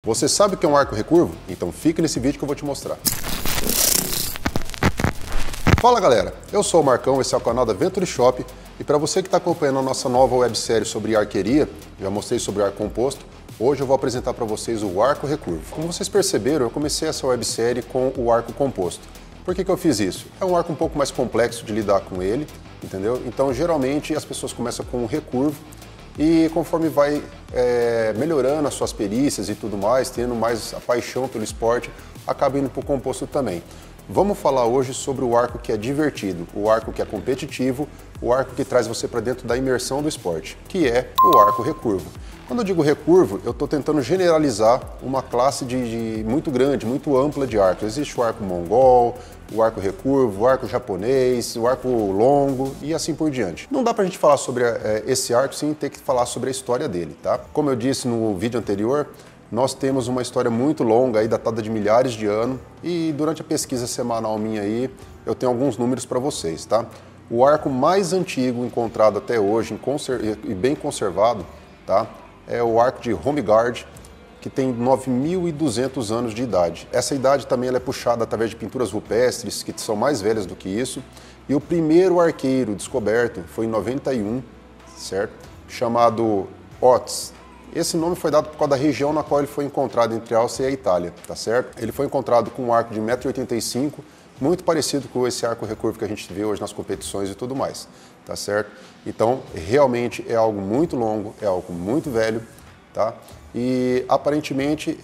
Você sabe o que é um arco recurvo? Então fica nesse vídeo que eu vou te mostrar. Fala galera, eu sou o Marcão, esse é o canal da Venturi Shop e para você que está acompanhando a nossa nova websérie sobre arqueria, já mostrei sobre arco composto, hoje eu vou apresentar para vocês o arco recurvo. Como vocês perceberam, eu comecei essa websérie com o arco composto. Por que eu fiz isso? É um arco um pouco mais complexo de lidar com ele, entendeu? Então geralmente as pessoas começam com o recurvo e conforme vai melhorando as suas perícias e tudo mais, tendo mais a paixão pelo esporte, acaba indo para o composto também. Vamos falar hoje sobre o arco que é divertido, o arco que é competitivo, o arco que traz você para dentro da imersão do esporte, que é o arco recurvo. Quando eu digo recurvo, eu estou tentando generalizar uma classe muito grande, muito ampla de arcos. Existe o arco mongol, o arco recurvo, o arco japonês, o arco longo e assim por diante. Não dá pra gente falar sobre esse arco sem ter que falar sobre a história dele, tá? Como eu disse no vídeo anterior, nós temos uma história muito longa, aí, datada de milhares de anos, e durante a pesquisa semanal minha aí, eu tenho alguns números para vocês, tá? O arco mais antigo encontrado até hoje e bem conservado, tá? É o arco de Homegard, que tem 9.200 anos de idade. Essa idade também ela é puxada através de pinturas rupestres, que são mais velhas do que isso. E o primeiro arqueiro descoberto foi em 91, certo? Chamado Ots. Esse nome foi dado por causa da região na qual ele foi encontrado, entre a Áustria e a Itália, tá certo? Ele foi encontrado com um arco de 1,85 m, muito parecido com esse arco recurvo que a gente vê hoje nas competições e tudo mais, tá certo? Então, realmente é algo muito longo, é algo muito velho, tá? E aparentemente,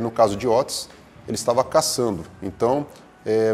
no caso de Otis, ele estava caçando. Então,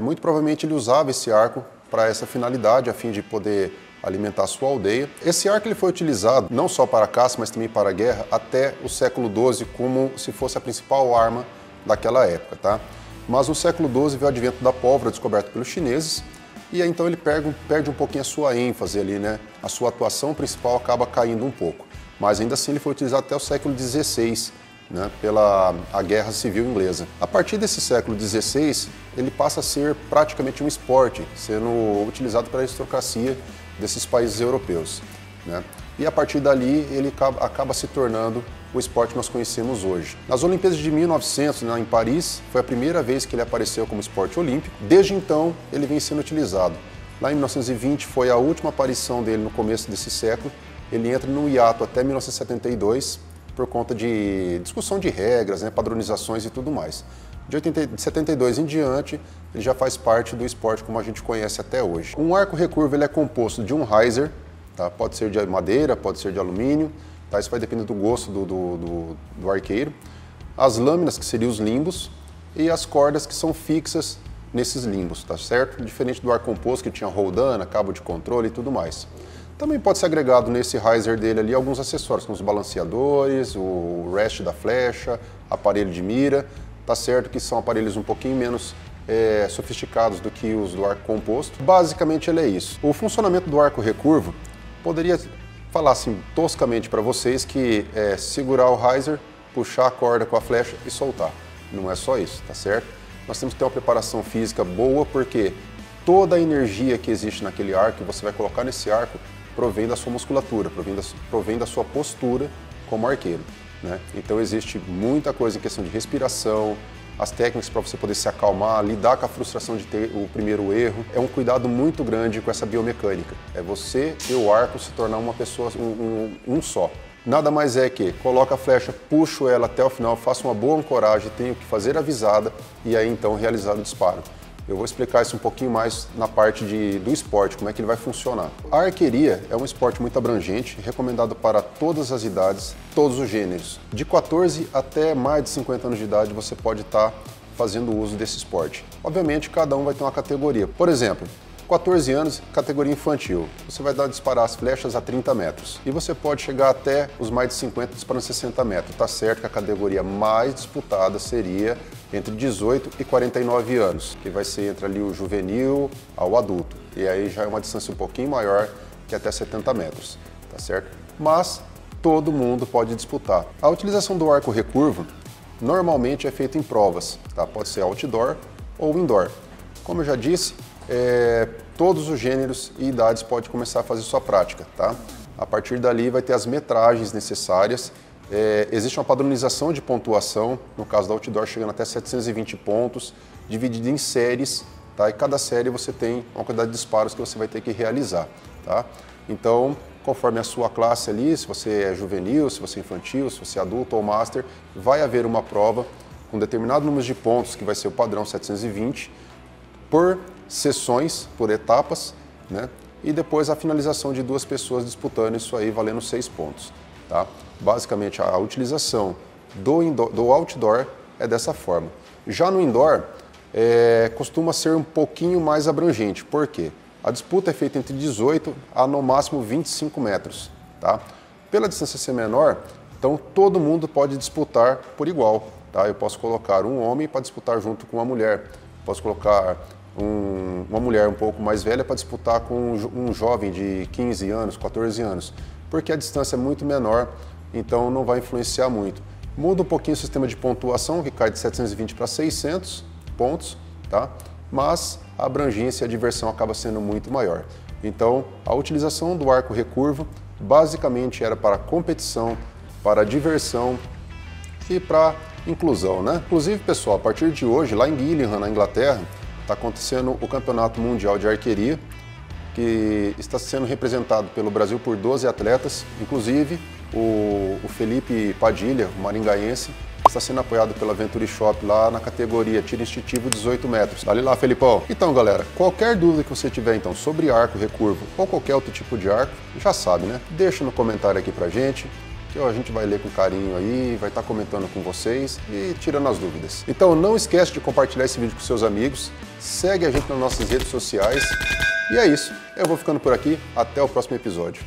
muito provavelmente ele usava esse arco para essa finalidade, a fim de poder alimentar a sua aldeia. Esse arco ele foi utilizado não só para caça, mas também para guerra, até o século XII, como se fosse a principal arma daquela época, tá? Mas no século XII veio o advento da pólvora, descoberto pelos chineses, e aí então ele perde um pouquinho a sua ênfase ali, né? A sua atuação principal acaba caindo um pouco. Mas ainda assim ele foi utilizado até o século XVI, né, pela Guerra Civil Inglesa. A partir desse século XVI, ele passa a ser praticamente um esporte, sendo utilizado pela aristocracia desses países europeus, né? E a partir dali ele acaba se tornando o esporte que nós conhecemos hoje. Nas Olimpíadas de 1900, né, em Paris, foi a primeira vez que ele apareceu como esporte olímpico. Desde então, ele vem sendo utilizado. Lá em 1920 foi a última aparição dele no começo desse século. Ele entra no hiato até 1972 por conta de discussão de regras, né, padronizações e tudo mais. De 72 em diante, ele já faz parte do esporte como a gente conhece até hoje. Um arco recurvo ele é composto de um riser, tá? Pode ser de madeira, pode ser de alumínio, tá? Isso vai depender do gosto do arqueiro. As lâminas, que seriam os limbos, e as cordas que são fixas nesses limbos, tá certo? Diferente do arco composto que tinha roldana, cabo de controle e tudo mais. Também pode ser agregado nesse riser dele ali alguns acessórios, como os balanceadores, o rest da flecha, aparelho de mira, tá certo que são aparelhos um pouquinho menos sofisticados do que os do arco composto. Basicamente ele é isso. O funcionamento do arco recurvo, poderia falar assim toscamente para vocês que é segurar o riser, puxar a corda com a flecha e soltar. Não é só isso, tá certo? Nós temos que ter uma preparação física boa, porque toda a energia que existe naquele arco, que você vai colocar nesse arco, provém da sua musculatura, provém da sua postura como arqueiro, né? Então existe muita coisa em questão de respiração, as técnicas para você poder se acalmar, lidar com a frustração de ter o primeiro erro. É um cuidado muito grande com essa biomecânica. É você e o arco se tornar uma pessoa, um só. Nada mais é que coloca a flecha, puxo ela até o final, faço uma boa ancoragem, tenho que fazer a visada e aí então realizar o disparo. Eu vou explicar isso um pouquinho mais na parte do esporte, como é que ele vai funcionar. A arqueria é um esporte muito abrangente, recomendado para todas as idades, todos os gêneros. De 14 até mais de 50 anos de idade você pode estar fazendo uso desse esporte. Obviamente cada um vai ter uma categoria. Por exemplo, 14 anos, categoria infantil. Você vai disparar as flechas a 30 metros. E você pode chegar até os mais de 50 disparando 60 metros. Tá certo que a categoria mais disputada seria entre 18 e 49 anos, que vai ser entre ali o juvenil ao adulto. E aí já é uma distância um pouquinho maior, que até 70 metros, tá certo? Mas todo mundo pode disputar. A utilização do arco recurvo normalmente é feita em provas, tá? Pode ser outdoor ou indoor. Como eu já disse, todos os gêneros e idades podem começar a fazer sua prática, tá? A partir dali vai ter as metragens necessárias Existe uma padronização de pontuação, no caso da outdoor chegando até 720 pontos, dividido em séries, tá? E cada série você tem uma quantidade de disparos que você vai ter que realizar, tá? Então, conforme a sua classe ali, se você é juvenil, se você é infantil, se você é adulto ou master, vai haver uma prova com determinado número de pontos, que vai ser o padrão 720, por sessões, por etapas, né? E depois a finalização de 2 pessoas disputando isso aí, valendo 6 pontos, tá? Basicamente, a utilização do outdoor é dessa forma. Já no indoor, costuma ser um pouquinho mais abrangente. Por quê? A disputa é feita entre 18 a no máximo 25 metros, tá? Pela distância ser menor, então todo mundo pode disputar por igual, tá? Eu posso colocar um homem para disputar junto com uma mulher, posso colocar uma mulher um pouco mais velha para disputar com um jovem de 15 anos, 14 anos, porque a distância é muito menor, então não vai influenciar muito. Muda um pouquinho o sistema de pontuação, que cai de 720 para 600 pontos, tá? Mas a abrangência e a diversão acaba sendo muito maior. Então, a utilização do arco recurvo basicamente era para competição, para diversão e para inclusão, né? Inclusive, pessoal, a partir de hoje, lá em Gillingham, na Inglaterra, está acontecendo o Campeonato Mundial de Arqueria, que está sendo representado pelo Brasil por 12 atletas, inclusive o Felipe Padilha, o maringaense, está sendo apoiado pela Venturi Shop lá na categoria tiro instintivo 18 metros. Dale lá, Felipão! Então, galera, qualquer dúvida que você tiver então sobre arco, recurvo ou qualquer outro tipo de arco, já sabe, né? Deixa no comentário aqui pra gente, que a gente vai ler com carinho aí, vai estar comentando com vocês e tirando as dúvidas. Então não esquece de compartilhar esse vídeo com seus amigos, segue a gente nas nossas redes sociais e é isso. Eu vou ficando por aqui, até o próximo episódio.